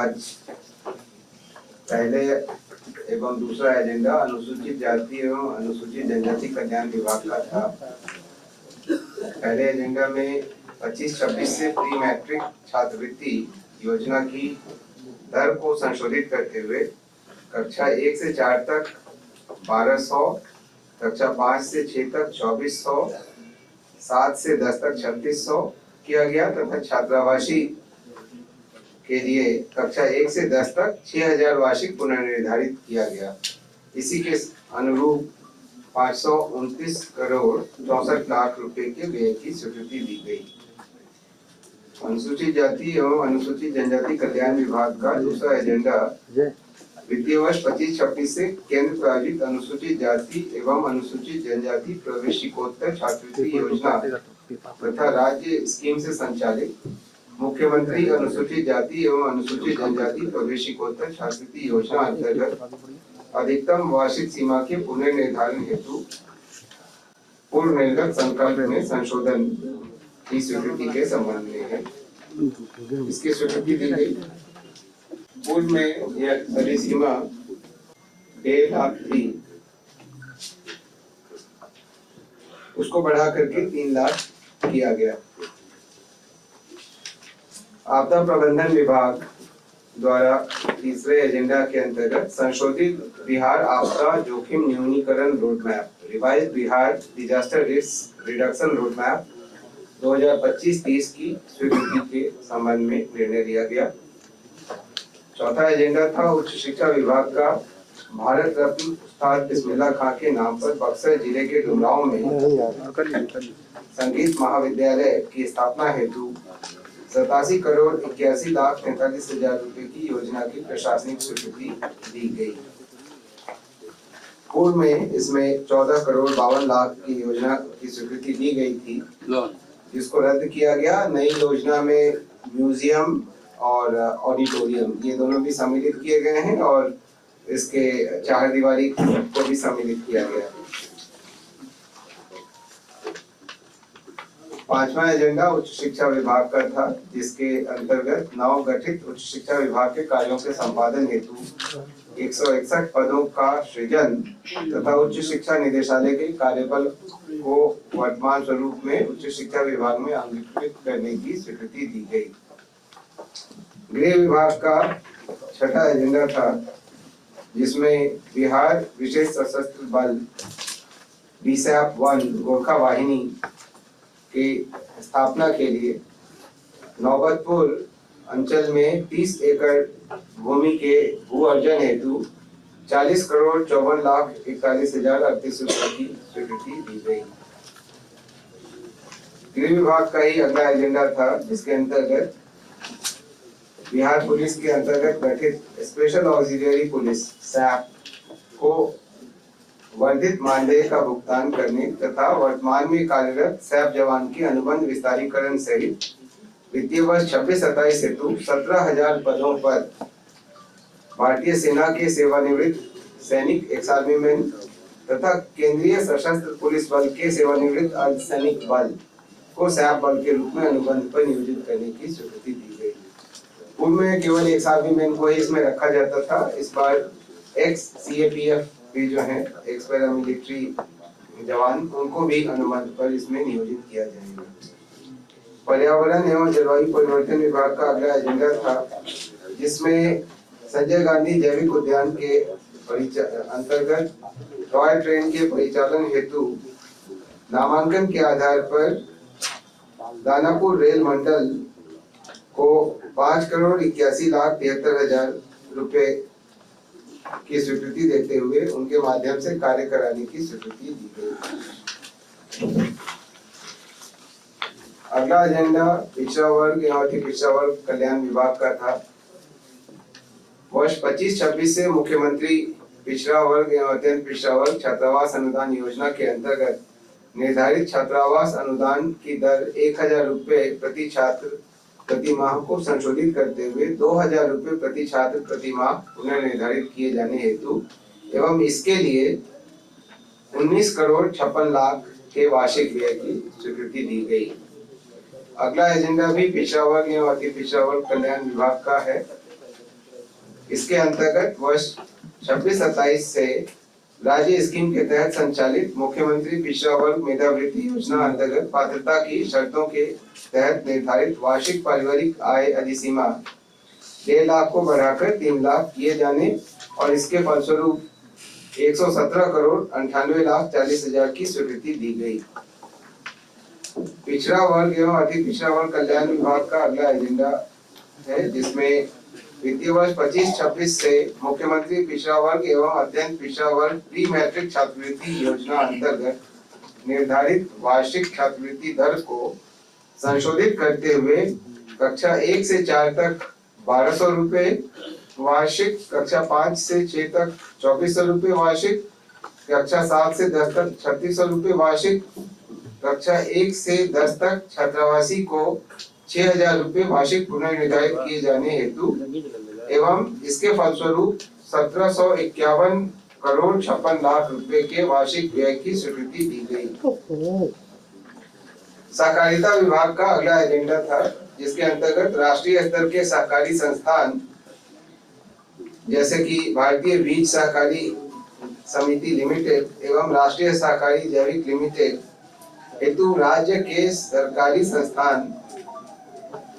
आज पहले एवं दूसरा एजेंडा अनुसूचित जाति एवं अनुसूचित जनजाति कल्याण विभाग का था। पहले एजेंडा में 25-26 से प्री मैट्रिक छात्रवृत्ति योजना की दर को संशोधित करते हुए कक्षा 1 से 4 तक 1200, कक्षा 5 से 6 तक 2400, 7 से 10 तक 3600 किया गया तथा छात्रावासी के लिए कक्षा 1 से 10 तक 6000 वार्षिक पुनर्निर्धारित किया गया। इसी के अनुरूप 529 करोड़ 64 लाख रुपए के व्यय की स्वीकृति दी गई। अनुसूचित जाति एवं अनुसूचित जनजाति कल्याण विभाग का दूसरा एजेंडा वित्तीय वर्ष 25-26 से केंद्र प्रायोजित अनुसूचित जाति एवं अनुसूचित जनजाति प्रवेशिकोत्तर छात्रवृत्ति योजना तथा राज्य स्कीम से संचालित मुख्यमंत्री अनुसूचित जाति एवं अनुसूचित जनजाति प्रवेशिकोत्तर छात्रवृत्ति योजना अंतर्गत अधिकतम वार्षिक सीमा के पुनर्निर्धारण हेतु पूर्व निर्गत संकल्प में संशोधन की स्वीकृति के संबंध में है। इसकी स्वीकृति दी गई। पूर्व में यह परिसीमा 1.5 लाख थी, उसको बढ़ा करके 3 लाख किया गया। आपदा प्रबंधन विभाग द्वारा तीसरे एजेंडा के अंतर्गत संशोधित बिहार आपदा जोखिम न्यूनीकरण roadmap revise Bihar disaster risk reduction roadmap 2025-30 की स्वीकृति के संबंध में निर्णय लिया गया। चौथा एजेंडा था उच्च शिक्षा विभाग का भारत रत्न उस्ताद बिस्मिल्लाह खां के नाम पर बक्सर जिले के डुमरांव में संगीत महाविद्यालय की स्थापना हेतु 87 करोड़ 81 लाख 43 हजार रुपए की योजना की प्रशासनिक स्वीकृति दी गई। पूर्व में इसमें 14 करोड़ 52 लाख की योजना की स्वीकृति दी गई थी, जिसको रद्द किया गया। नई योजना में म्यूजियम और ऑडिटोरियम ये दोनों भी सम्मिलित किए गए हैं और इसके चारदीवारी को भी सम्मिलित किया गया। पांचवा एजेंडा उच्च शिक्षा विभाग का था, जिसके अंतर्गत नवगठित उच्च शिक्षा विभाग के कार्यों के संपादन हेतु 161 पदों का सृजन तथा उच्च शिक्षा निदेशालय के कार्यबल को वर्तमान स्वरूप में उच्च शिक्षा विभाग में अंगीकृत करने की स्वीकृति दी गई। गृह विभाग का छठा एजेंडा था, जिसमें बिहार विशेष सशस्त्र बल BSAP-1 गोरखा वाहिनी की स्थापना के लिए नौबतपुर अंचल में 30 एकड़ भूमि के भू अर्जन हेतु 40 करोड़ 54 लाख 41 हजार 38 रुपए की स्वीकृति दी गई। गृह विभाग का ही अगला एजेंडा था, जिसके अंतर्गत बिहार पुलिस के अंतर्गत गठित स्पेशल ऑक्सिलियरी पुलिस SAP को वर्धित मानदेय का भुगतान करने तथा वर्तमान में कार्यरत SAP जवान की अनुबंध विस्तारीकरण सहित वित्तीय वर्ष 26-27 हेतु 17,000 पदों पर भारतीय सेना के सेवानिवृत्त सैनिक एक्स-आर्मी मैन तथा केंद्रीय सशस्त्र पुलिस बल के सेवानिवृत्त अर्धसैनिक बल को SAP बल के रूप में अनुबंध पर नियोजित करने की स्वीकृति दी गई। पूर्व में केवल एक्स-आर्मी मैन को ही इसमें रखा जाता था। इस बार ex-CAPF भी जो है एक्स पैरामिलिट्री जवान, उनको भी अनुबंध पर इसमें नियोजित किया जाएगा। पर्यावरण एवं जलवायु परिवर्तन विभाग का अगला एजेंडा था, जिसमें संजय गांधी जैविक उद्यान के अंतर्गत टॉय ट्रेन के परिचालन हेतु नामांकन के आधार पर दानापुर रेल मंडल को 5 करोड़ 81 लाख 73 हजार रुपए की स्वीकृति देते हुए उनके माध्यम से कार्य कराने की स्वीकृति दी गई। अगला एजेंडा पिछड़ा वर्ग एवं अति पिछड़ा वर्ग कल्याण विभाग का था। वर्ष 25-26 से मुख्यमंत्री पिछड़ा वर्ग एवं अत्यंत पिछड़ा वर्ग छात्रावास अनुदान योजना के अंतर्गत निर्धारित छात्रावास अनुदान की दर 1000 रुपए प्रति छात्र प्रति माह को संशोधित करते हुए 2000 रुपए प्रति छात्र प्रति माह पुनर्निर्धारित किए जाने हेतु एवं इसके लिए 19 करोड़ 56 लाख के वार्षिक व्यय की स्वीकृति दी गई। अगला एजेंडा भी पिछड़ा वर्ग एवं अति पिछड़ा वर्ग कल्याण विभाग का है, इसके अंतर्गत वर्ष 26-27 से राज्य स्कीम के तहत संचालित मुख्यमंत्री पिछड़ा वर्ग मेधावृत्ति योजना अंतर्गत पात्रता की शर्तों के तहत निर्धारित वार्षिक पारिवारिक आय अधिसीमा 1.5 लाख को बढ़ाकर 3 लाख किए जाने और इसके फलस्वरूप 117 करोड़ 98,40,000 की स्वीकृति दी गई। पिछड़ा वर्ग एवं अति पिछड़ा वर्ग कल्याण विभाग का अगला एजेंडा है, जिसमें वित्तीय वर्ष 25-26 से मुख्यमंत्री पिछड़ा वर्ग एवं अत्यंत पिछड़ा वर्ग प्री मैट्रिक छात्रवृत्ति योजना अंतर्गत निर्धारित वार्षिक छात्रवृत्ति दर को संशोधित करते हुए कक्षा 1 से 4 तक 1200 रुपए वार्षिक, कक्षा 5 से 6 तक 2400 रुपए वार्षिक, कक्षा 7 से 10 तक 3600 रुपए वार्षिक, कक्षा 1 से 10 तक छात्रावासी को 6,000 रुपए वार्षिक पुनर्निर्धारित किए जाने हेतु एवं इसके फलस्वरूप 1751 करोड़ 56 लाख रुपए के वार्षिक व्यय की स्वीकृति दी गई। सहकारिता विभाग का अगला एजेंडा था, जिसके अंतर्गत राष्ट्रीय स्तर के सहकारी संस्थान जैसे कि भारतीय बीज सहकारी समिति लिमिटेड एवं राष्ट्रीय सहकारी जैविक लिमिटेड हेतु राज्य के सरकारी संस्थान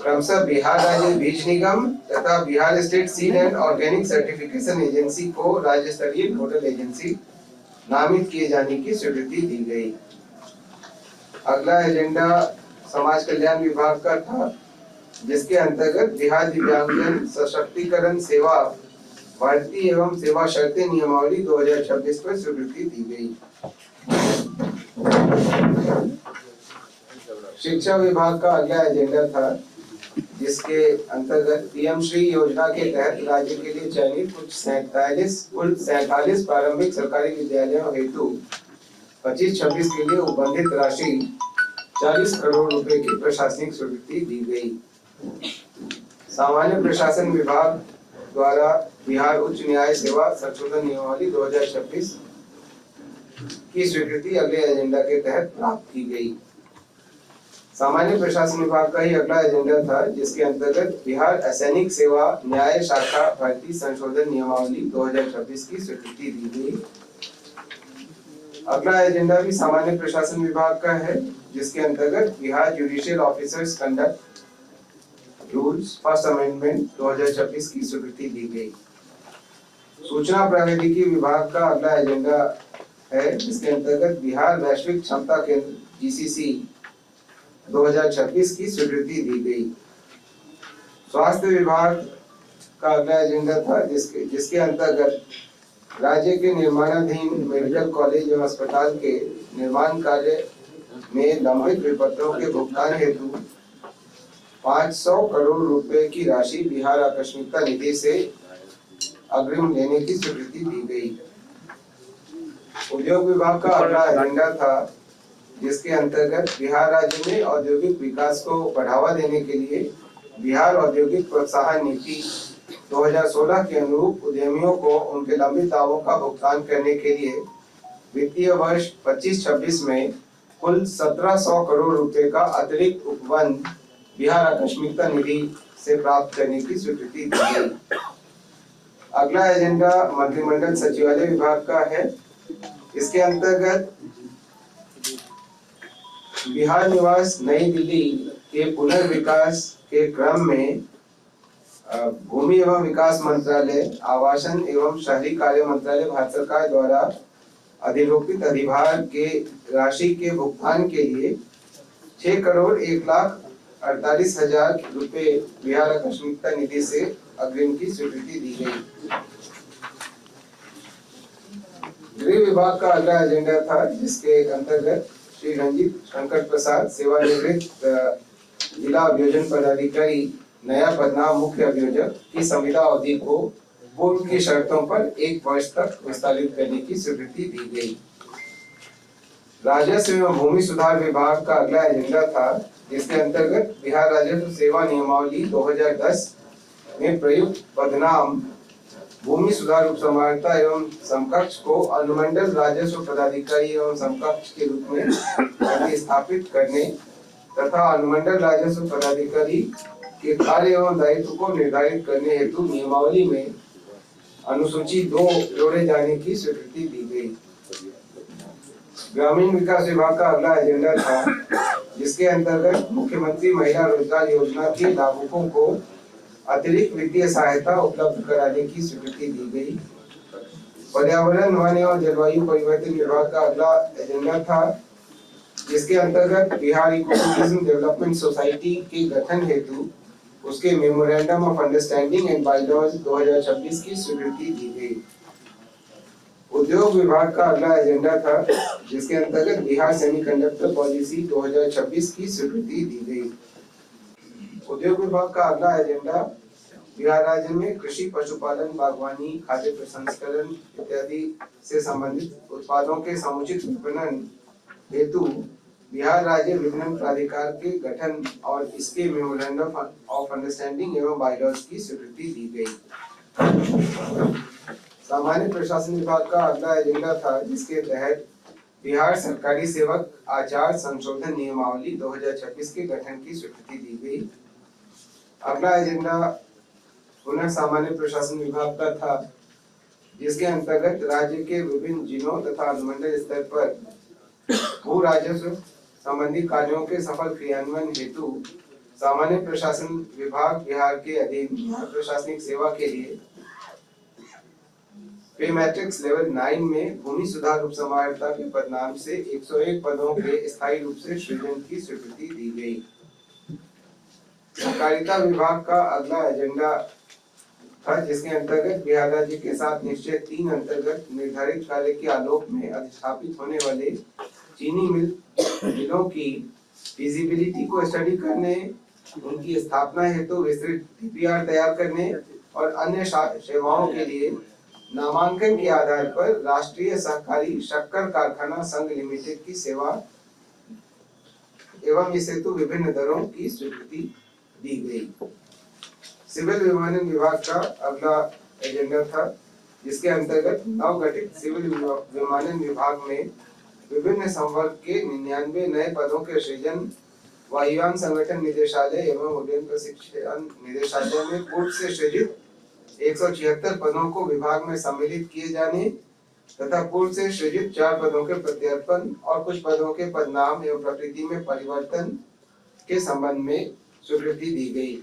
क्रमशः बिहार राज्य बीज निगम तथा Bihar state seed and organic certification agency को राज्य स्तरीय नोडल एजेंसी नामित किए जाने की स्वीकृति दी गई। अगला एजेंडा समाज कल्याण विभाग का था, जिसके अंतर्गत बिहार दिव्यांगजन सशक्तिकरण सेवा भर्ती एवं सेवा शर्तें नियमावली 2026 पर स्वीकृति दी गई। शिक्षा विभाग का अगला एजेंडा था, जिसके अंतर्गत पीएम श्री योजना के तहत राज्य के लिए चयनित कुल 47 प्रारंभिक सरकारी विद्यालयों हेतु 25-26 के लिए उपबंधित राशि 40 करोड़ रुपए की प्रशासनिक स्वीकृति दी गई। सामान्य प्रशासन विभाग द्वारा बिहार उच्च न्याय सेवा संशोधन नियमावली 2026 की स्वीकृति अगले एजेंडा के तहत प्राप्त की गई। सामान्य प्रशासन विभाग का ही अगला एजेंडा था, जिसके अंतर्गत बिहार असैनिक सेवा न्याय शाखा भर्ती संशोधन नियमावली 2026 की स्वीकृति दी गई। अगला एजेंडा भी सामान्य प्रशासन विभाग का है, जिसके अंतर्गत Bihar judicial officers conduct rules first amendment 2026 की स्वीकृति दी गई। सूचना प्रौद्योगिकी विभाग का अगला एजेंडा है, जिसके अंतर्गत बिहार वैश्विक क्षमता केंद्र जीसीसी 2026 की स्वीकृति दी गई। स्वास्थ्य विभाग का अगला एजेंडा था, जिसके अंतर्गत राज्य के निर्माणाधीन मेडिकल कॉलेज एवं अस्पताल के निर्माण कार्य में लंबित विपत्रों के भुगतान हेतु 500 करोड़ रुपए की राशि बिहार आकस्मिकता निधि से अग्रिम लेने की स्वीकृति दी गई। उद्योग विभाग का अगला एजेंडा था, जिसके अंतर्गत बिहार राज्य में औद्योगिक विकास को बढ़ावा देने के लिए बिहार औद्योगिक प्रोत्साहन नीति 2016 के अनुरूप उद्यमियों को उनके लंबित दावों का भुगतान करने के लिए वित्तीय वर्ष 25-26 में कुल 1700 करोड़ रुपए का अतिरिक्त उपबंध बिहार आकस्मिकता निधि से प्राप्त करने की स्वीकृति दी गई। अगला एजेंडा मंत्रिमंडल सचिवालय विभाग का है। इसके अंतर्गत बिहार निवास नई दिल्ली के पुनर्विकास के क्रम में भूमि एवं विकास मंत्रालय, आवासन एवं शहरी कार्य मंत्रालय भारत सरकार द्वारा अधिरोपित अधिभार के राशि के भुगतान के लिए 6 करोड़ 1,48,000 रुपए बिहार आकस्मिकता निधि से अग्रिम की स्वीकृति दी गई। गृह विभाग का अगला एजेंडा था, जिसके अंतर्गत श्री रंजीत शंकर प्रसाद सेवानिवृत्त जिला अभियोजन पदाधिकारी नया बदनाम मुख्य अभियोजक की संविदा अवधि को पूर्व की शर्तों पर 1 वर्ष तक विस्तारित करने की स्वीकृति दी गई। राजस्व एवं भूमि सुधार विभाग का अगला एजेंडा था, जिसके अंतर्गत बिहार राजस्व सेवा नियमावली 2010 में प्रयुक्त बदनाम भूमि सुधार उपसमाहर्ता एवं समकक्ष को अनुमंडल राजस्व पदाधिकारी एवं समकक्ष के रूप में प्रतिस्थापित करने तथा अनुमंडल राजस्व पदाधिकारी के कार्य एवं दायित्व को निर्धारित करने हेतु नियमावली में अनुसूची 2 जोड़े जाने की स्वीकृति दी गई। ग्रामीण विकास विभाग का अगला एजेंडा था, जिसके अंतर्गत मुख्यमंत्री महिला रोजगार योजना के लाभुकों को अतिरिक्त वित्तीय सहायता उपलब्ध कराने की स्वीकृति दी गई। पर्यावरण, वन और जलवायु परिवर्तन विभाग का अगला एजेंडा था, जिसके अंतर्गत Bihar eco tourism development society के गठन हेतु उसके memorandum of understanding and bylaws 2026 की स्वीकृति दी गई। उद्योग विभाग का अगला एजेंडा था, जिसके अंतर्गत बिहार सेमीकंडक्टर पॉलिसी 2026 की स्वीकृति दी गई। उद्योग विभाग का अगला एजेंडा बिहार राज्य में कृषि, पशुपालन, बागवानी, खाद्य प्रसंस्करण इत्यादि से संबंधित उत्पादों के समुचित विपणन हेतु बिहार राज्य विपणन प्राधिकार के गठन और इसके मेमोरेंडम ऑफ अंडरस्टैंडिंग एवं बायलॉज की स्वीकृति दी गई। सामान्य प्रशासन विभाग का अगला एजेंडा था, जिसके तहत बिहार सरकारी सेवक आचार संशोधन नियमावली 2026 के गठन की स्वीकृति दी गई। अगला एजेंडा पुनः सामान्य प्रशासन विभाग का था, जिसके अंतर्गत राज्य के विभिन्न जिलों तथा अनुमंडल स्तर पर भू राजस्व संबंधी कार्यों के सफल क्रियान्वयन हेतु सामान्य प्रशासन विभाग बिहार के अधीन बिहार प्रशासनिक सेवा के लिए पे मैट्रिक्स लेवल 9 में भूमि सुधार उपसमाहर्ता के पदनाम से 101 पदों के स्थायी रूप से सृजन की स्वीकृति दी गई। सहकारिता विभाग का अगला एजेंडा था, जिसके अंतर्गत बिहार राज्य के साथ निश्चय 3 अंतर्गत निर्धारित कार्य के आलोक में अधिस्थापित होने वाले चीनी मिलों की फिजिबिलिटी को स्टडी करने, उनकी स्थापना हेतु विस्तृत डीपीआर तैयार करने और अन्य सेवाओं के लिए नामांकन के आधार पर राष्ट्रीय सहकारी शक्कर कारखाना संघ लिमिटेड की सेवा एवं इस हेतु विभिन्न दरों की स्वीकृति दी गई। सिविल विमानन विभाग का अगला एजेंडा था, जिसके अंतर्गत नवगठित सिविल विमानन विभाग में विभिन्न संवर्ग के 99 नए पदों के सृजन, वायुयान संगठन निदेशालय एवं उड्डयन प्रशिक्षण निदेशालय में पूर्व से सृजित 176 पदों को विभाग में सम्मिलित किए जाने तथा पूर्व से सृजित 4 पदों के प्रत्यर्पण और कुछ पदों के पदनाम एवं प्रकृति में परिवर्तन के संबंध में स्वीकृति दी गई।